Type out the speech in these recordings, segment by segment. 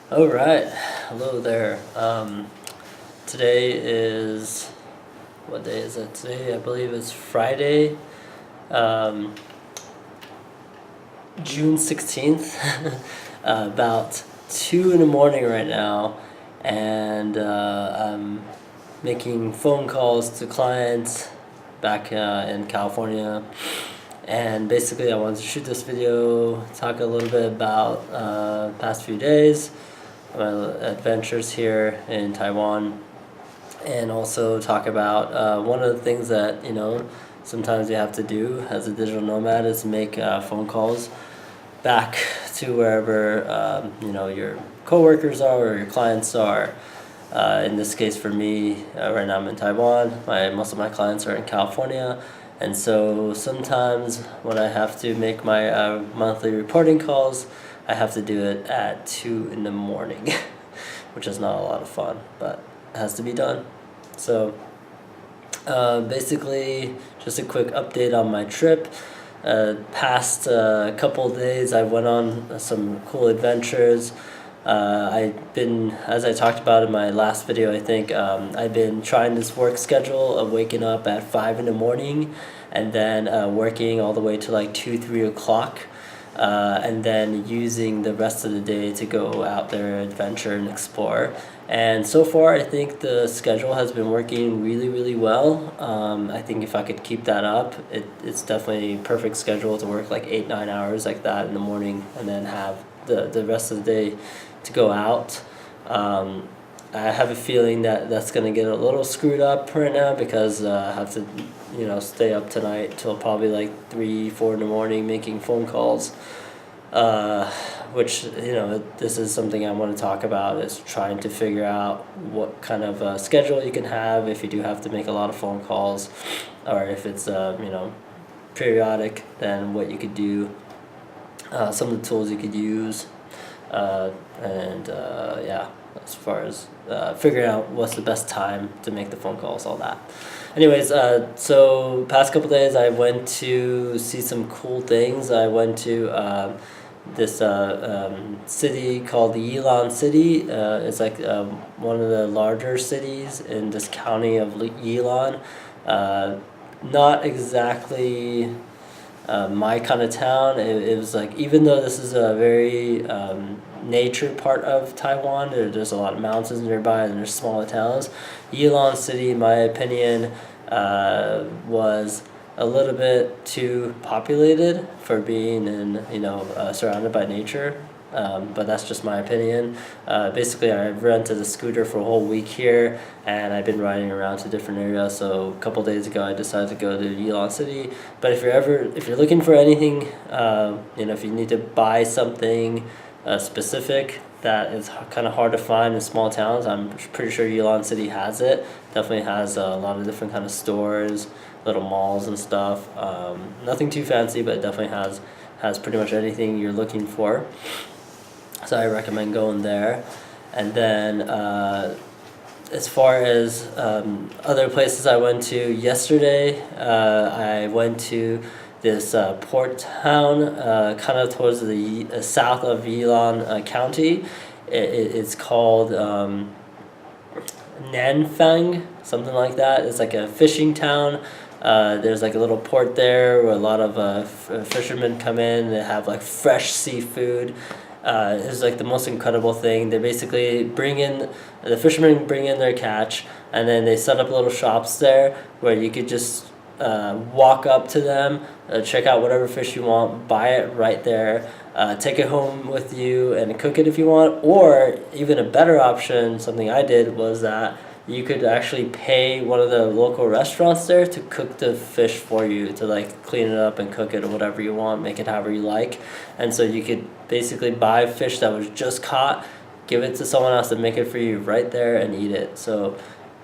All right, hello there. Today is what day is it? Today, I believe it's Friday, um, June 16th, about 2 in the morning right now, and I'm making phone calls to clients back in California. And basically, I wanted to shoot this video, talk a little bit about past few days, my adventures here in Taiwan, and also talk about one of the things that sometimes you have to do as a digital nomad is make phone calls back to wherever your coworkers are or your clients are. In this case, for me, right now I'm in Taiwan. Most of my clients are in California, and so sometimes when I have to make my monthly reporting calls, I have to do it at 2 in the morning, which is not a lot of fun, but it has to be done. So basically, just a quick update on my trip. Past couple days, I went on some cool adventures. I've been, as I talked about in my last video, I think, I've been trying this work schedule of waking up at 5 in the morning and then working all the way to like 2, 3 o'clock. And then using the rest of the day to go out there, adventure, and explore. And so far, I think the schedule has been working really, really well. I think if I could keep that up, it's definitely a perfect schedule to work like 8, 9 hours like that in the morning and then have the rest of the day to go out. I have a feeling that that's going to get a little screwed up right now because I have to, stay up tonight till probably like 3, 4 in the morning making phone calls. Which, this is something I want to talk about, is trying to figure out what kind of schedule you can have if you do have to make a lot of phone calls, or if it's, periodic, then what you could do, some of the tools you could use, yeah, as far as figuring out what's the best time to make the phone calls, all that. Anyways, so past couple days I went to see some cool things. I went to this city called Elan City. It's like one of the larger cities in this county of Elan. Not exactly my kind of town. It was like, even though this is a very nature part of Taiwan, there's a lot of mountains nearby and there's smaller towns. Elan City, in my opinion, was a little bit too populated for being surrounded by nature. But that's just my opinion. Basically, I rented a scooter for a whole week here, and I've been riding around to different areas. So a couple days ago, I decided to go to Elan City. But if you're looking for anything, if you need to buy something specific that is kind of hard to find in small towns, I'm pretty sure Elan City has it. Definitely has a lot of different kind of stores, little malls and stuff. Nothing too fancy, but it definitely has pretty much anything you're looking for. So I recommend going there. And then as far as other places I went to yesterday, I went to this port town kind of towards the south of Elan County. It's called Nan Fong, something like that. It's like a fishing town. There's like a little port there where a lot of fishermen come in. They have like fresh seafood. It's like the most incredible thing. They basically the fishermen bring in their catch, and then they set up little shops there where you could just walk up to them, check out whatever fish you want, buy it right there, take it home with you and cook it if you want. Or even a better option, something I did, was that you could actually pay one of the local restaurants there to cook the fish for you, to like clean it up and cook it or whatever you want, make it however you like. And so you could basically buy fish that was just caught, give it to someone else to make it for you right there and eat it. So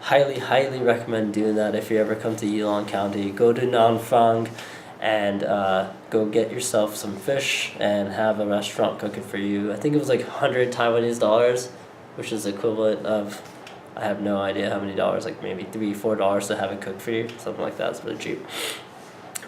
highly recommend doing that if you ever come to Elan County. Go to Nan Fong and go get yourself some fish and have a restaurant cook it for you. I think it was like 100 Taiwanese dollars, which is equivalent of, I have no idea how many dollars, like maybe $3-4 to have it cooked for you, something like that. It's really cheap.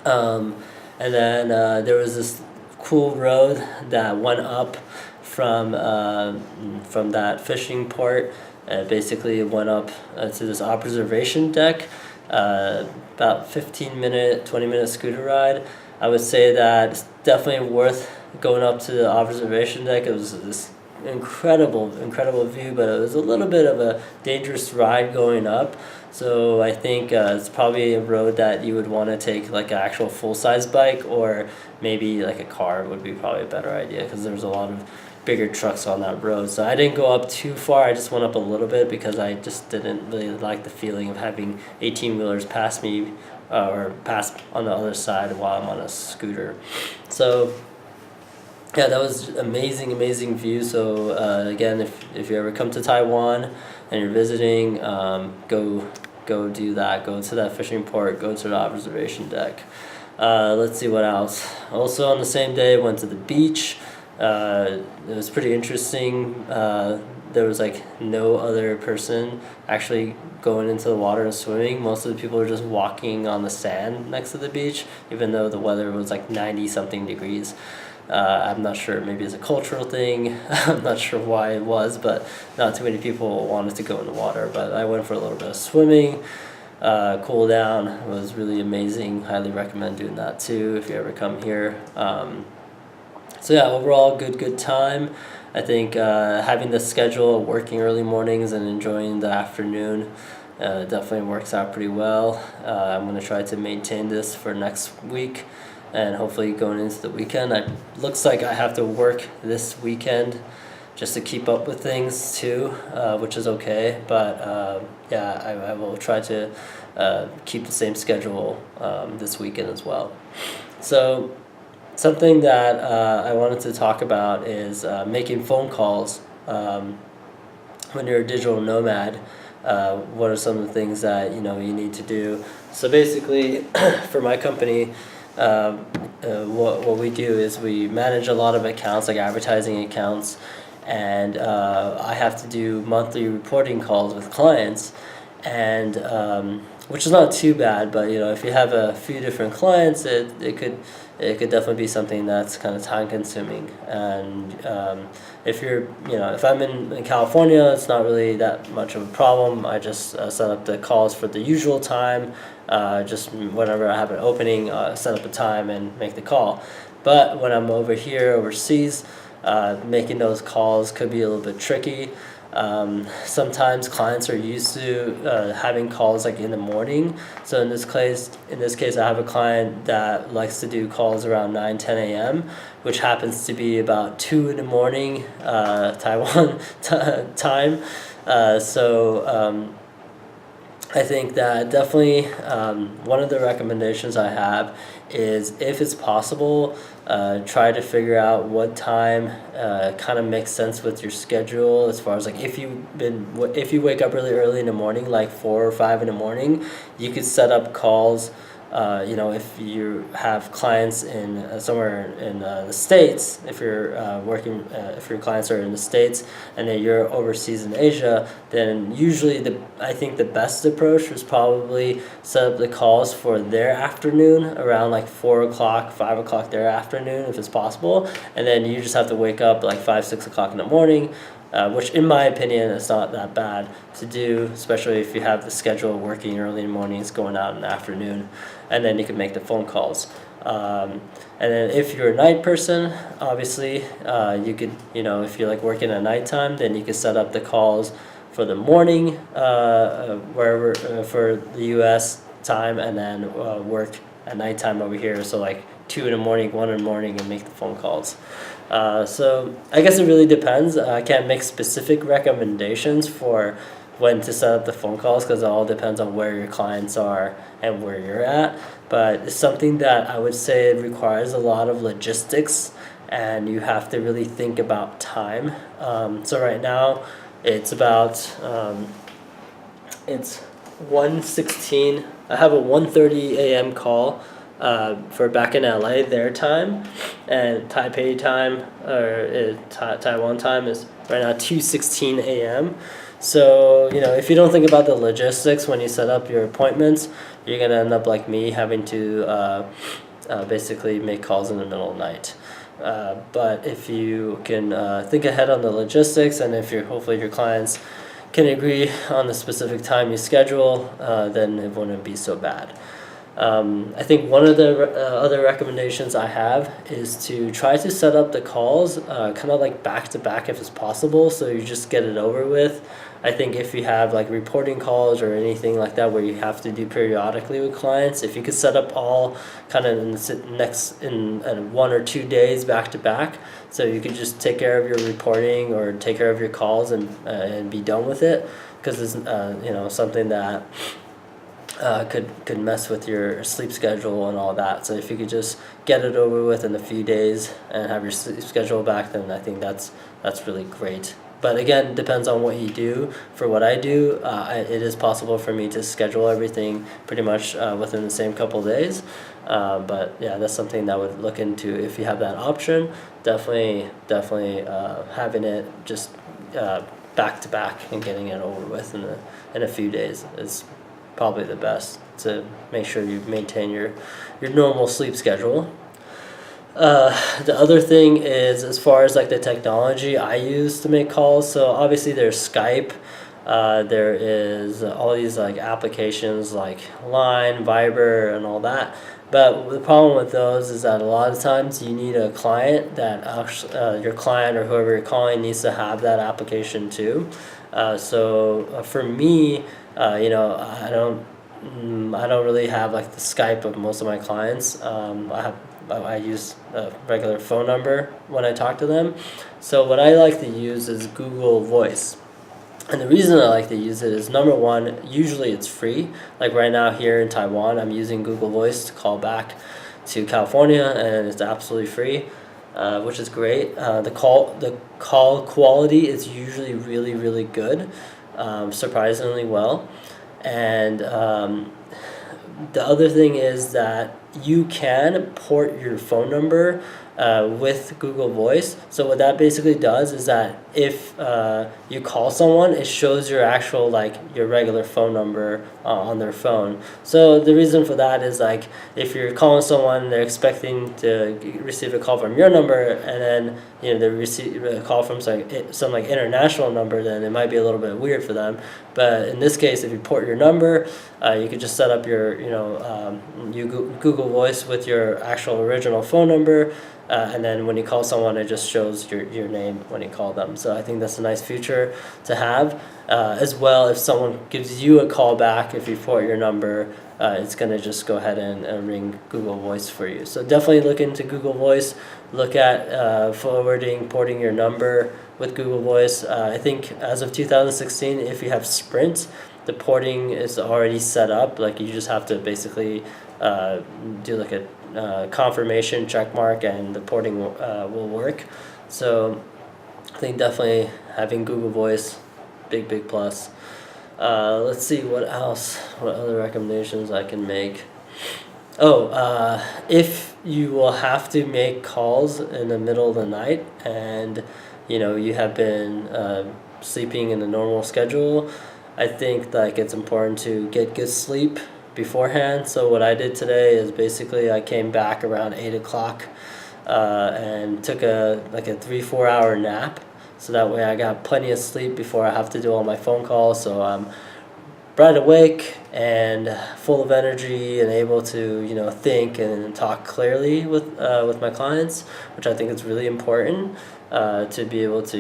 And then there was this cool road that went up from that fishing port. Basically, it went up to this observation deck. About 15-minute, 20-minute scooter ride. I would say that it's definitely worth going up to the observation deck. It was this incredible view, but it was a little bit of a dangerous ride going up. So I think it's probably a road that you would want to take like an actual full-size bike, or maybe like a car would be probably a better idea, because there's a lot of bigger trucks on that road. So I didn't go up too far. I just went up a little bit because I just didn't really like the feeling of having 18-wheelers pass me or pass on the other side while I'm on a scooter. So yeah, that was amazing view. So again, if you ever come to Taiwan and you're visiting, go do that. Go to that fishing port. Go to the observation deck. Let's see what else. Also on the same day, went to the beach. It was pretty interesting. There was like no other person actually going into the water and swimming. Most of the people were just walking on the sand next to the beach, even though the weather was like 90-something degrees. I'm not sure, maybe it's a cultural thing. I'm not sure why it was, but not too many people wanted to go in the water. But I went for a little bit of swimming, cool down. It was really amazing. Highly recommend doing that too if you ever come here. So yeah, overall, good time. I think having the schedule of working early mornings and enjoying the afternoon definitely works out pretty well. I'm going to try to maintain this for next week, and hopefully going into the weekend. Looks like I have to work this weekend just to keep up with things too, which is okay. But yeah, I will try to keep the same schedule this weekend as well. So something that I wanted to talk about is making phone calls when you're a digital nomad. What are some of the things that you need to do? So basically, for my company, what we do is we manage a lot of accounts, like advertising accounts, and I have to do monthly reporting calls with clients, and which is not too bad. But if you have a few different clients, it could definitely be something that's kind of time consuming. And if I'm in California, it's not really that much of a problem. I just set up the calls for the usual time. Just whenever I have an opening, set up a time and make the call. But when I'm over here overseas, making those calls could be a little bit tricky. Sometimes clients are used to having calls like in the morning. So in this case, I have a client that likes to do calls around 9-10 a.m., which happens to be about 2 in the morning Taiwan time. I think that definitely one of the recommendations I have is, if it's possible, try to figure out what time kind of makes sense with your schedule, as far as like if you wake up really early in the morning, like 4 or 5 in the morning, you could set up calls. If you have clients in somewhere in the States, if you're if your clients are in the States and then you're overseas in Asia, then usually I think the best approach is probably set up the calls for their afternoon, around like 4 o'clock, 5 o'clock their afternoon, if it's possible, and then you just have to wake up like 5-6 o'clock in the morning. Which in my opinion is not that bad to do, especially if you have the schedule of working early in the mornings, going out in the afternoon, and then you can make the phone calls. And then if you're a night person, obviously you could, if you like working at nighttime, then you can set up the calls for the morning, wherever for the U.S. time, and then work at nighttime over here. So like 2 in the morning, 1 in the morning, and make the phone calls. So I guess it really depends. I can't make specific recommendations for when to set up the phone calls, because it all depends on where your clients are and where you're at. But it's something that I would say requires a lot of logistics, and you have to really think about time. So right now it's about it's 1:16. I have a 1:30 a.m. call for back in LA, their time, and Taipei time, or Taiwan time, is right now 2:16 a.m. So if you don't think about the logistics when you set up your appointments, you're gonna end up like me, having to basically make calls in the middle of the night. But if you can think ahead on the logistics, and if hopefully your clients can agree on the specific time you schedule, then it wouldn't be so bad. I think one of the other recommendations I have is to try to set up the calls kind of like back to back if it's possible, so you just get it over with. I think if you have like reporting calls or anything like that where you have to do periodically with clients, if you could set up all kind of in 1 or 2 days back to back, so you could just take care of your reporting or take care of your calls and be done with it, because it's something that could mess with your sleep schedule and all that. So if you could just get it over with in a few days and have your sleep schedule back, then I think that's really great. But again, depends on what you do. For what I do, it is possible for me to schedule everything pretty much within the same couple of days. But yeah, that's something that I would look into if you have that option. Definitely having it just back to back and getting it over with in a few days is probably the best to make sure you maintain your normal sleep schedule. The other thing is, as far as like the technology I use to make calls, so obviously there's Skype, there is all these like applications like Line, Viber, and all that. But the problem with those is that a lot of times you need a client that actually, your client or whoever you're calling needs to have that application too. So for me, I don't really have like the Skype of most of my clients. I use a regular phone number when I talk to them. So what I like to use is Google Voice. And the reason I like to use it is, number one, usually it's free. Like right now here in Taiwan, I'm using Google Voice to call back to California, and it's absolutely free, which is great. The call quality is usually really, really good, surprisingly well. And the other thing is that you can port your phone number with Google Voice. So what that basically does is that if you call someone, it shows your actual, like, your regular phone number on their phone. So the reason for that is, like, if you're calling someone, they're expecting to receive a call from your number, and then they receive a call from some like international number, then it might be a little bit weird for them. But in this case, if you port your number, you could just set up your Google Voice with your actual original phone number, and then when you call someone, it just shows your name when you call them. So I think that's a nice feature to have. As well, if someone gives you a call back, if you port your number, it's going to just go ahead and ring Google Voice for you. So definitely look into Google Voice. Look at porting your number with Google Voice. I think as of 2016, if you have Sprint, the porting is already set up. Like, you just have to basically do like a confirmation check mark, and the porting will work. So I think definitely having Google Voice, big plus. Let's see what other recommendations I can make. If you will have to make calls in the middle of the night, and you have been sleeping in a normal schedule, I think like it's important to get good sleep beforehand. So what I did today is basically I came back around 8 o'clock and took a 3-4 hour nap, so that way I got plenty of sleep before I have to do all my phone calls. So I'm bright awake and full of energy and able to think and talk clearly with my clients, which I think is really important, to be able to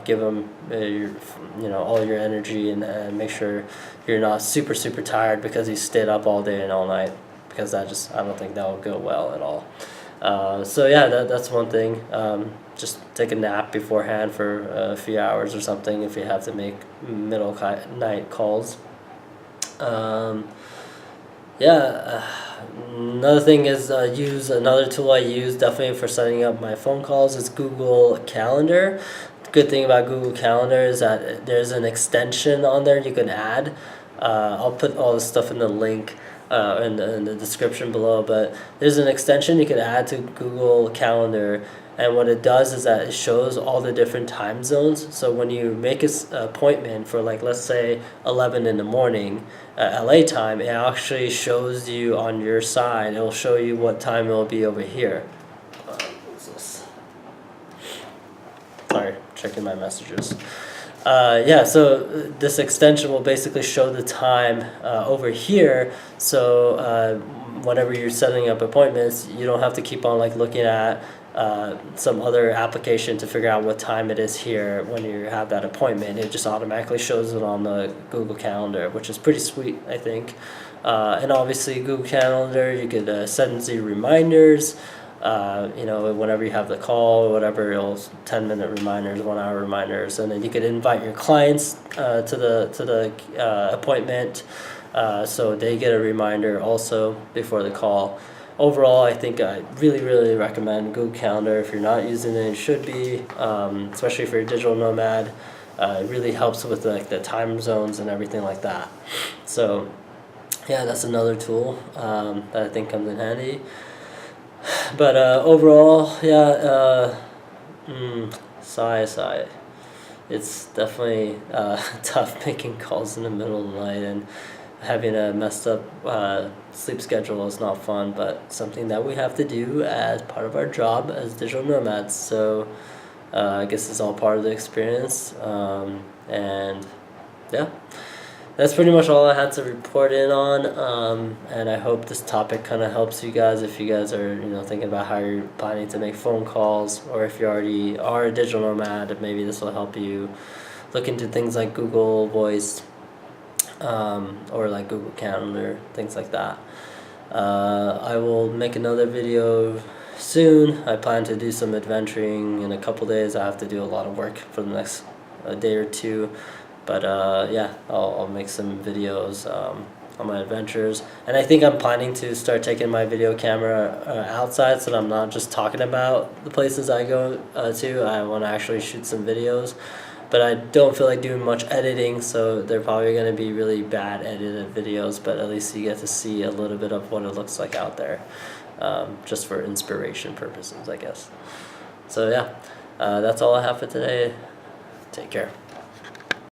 give them all your energy, and make sure you're not super tired because you stayed up all day and all night, because I don't think that will go well at all. So yeah, that's one thing. Just take a nap beforehand for a few hours or something if you have to make middle night calls. Another thing is another tool I use definitely for setting up my phone calls is Google Calendar. The good thing about Google Calendar is that there's an extension on there you can add. I'll put all this stuff in the link in the description below, but there's an extension you can add to Google Calendar, and what it does is that it shows all the different time zones. So when you make an appointment for, like, let's say 11 in the morning LA time, it actually shows you on your side, it'll show you what time it will be over here. checking my messages. Yeah, so this extension will basically show the time over here. So whenever you're setting up appointments, you don't have to keep on like looking at some other application to figure out what time it is here when you have that appointment. It just automatically shows it on the Google Calendar, which is pretty sweet, I think. And obviously Google Calendar, you could send the reminders. Whenever you have the call or whatever, it'll 10-minute reminders, 1-hour reminders, and then you could invite your clients to the appointment, so they get a reminder also before the call. Overall, I think I really recommend Google Calendar. If you're not using it, you should be, especially if you're a digital nomad. It really helps with like the time zones and everything like that. So yeah, that's another tool that I think comes in handy. But overall, yeah, sigh. It's definitely tough making calls in the middle of the night, and having a messed up sleep schedule is not fun, but something that we have to do as part of our job as digital nomads. So I guess it's all part of the experience, and yeah. That's pretty much all I had to report in on, and I hope this topic kind of helps you guys if you guys are thinking about how you're planning to make phone calls, or if you already are a digital nomad, maybe this will help you look into things like Google Voice, or like Google Calendar, things like that. I will make another video soon. I plan to do some adventuring in a couple days. I have to do a lot of work for the next day or two. But yeah, I'll make some videos on my adventures. And I think I'm planning to start taking my video camera outside, so that I'm not just talking about the places I go to. I want to actually shoot some videos. But I don't feel like doing much editing, so they're probably going to be really bad edited videos. But at least you get to see a little bit of what it looks like out there, just for inspiration purposes, I guess. So yeah, that's all I have for today. Take care.